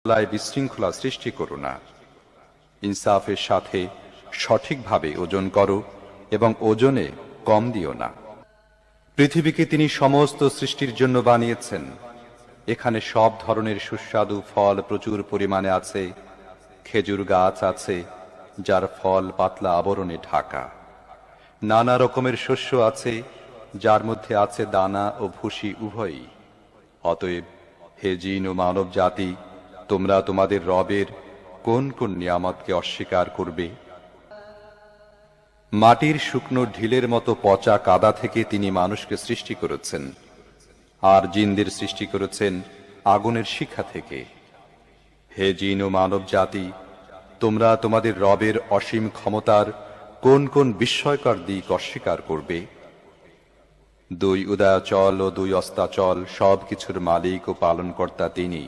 বিশৃঙ্খলা সৃষ্টি করো না। ইনসাফের সাথে সঠিকভাবে ওজন করো এবং ওজনে কম দিও না। পৃথিবীকে তিনি সমস্ত সৃষ্টির জন্য বানিয়েছেন। এখানে সব ধরনের সুস্বাদু ফল প্রচুর পরিমাণে আছে। খেজুর গাছ আছে যার ফল পাতলা আবরণে ঢাকা। নানা রকমের শস্য আছে যার মধ্যে আছে দানা ও ভুসি উভয়ই। অতএব হে জিন ও মানব জাতি, তোমরা তোমাদের রবের কোন কোন নিয়ামতকে অস্বীকার করবে? মাটির শুকনো ঢিলের মতো পচা কাদা থেকে তিনি মানুষকে সৃষ্টি করেছেন, আর জিনদের সৃষ্টি করেছেন আগুনের শিখা থেকে। হে জিন ও মানব জাতি, তোমরা তোমাদের রবের অসীম ক্ষমতার কোন কোন বিস্ময়কর দিক অস্বীকার করবে? দুই উদয়াচল ও দুই অস্তাচল সব কিছুর মালিক ও পালনকর্তা তিনি।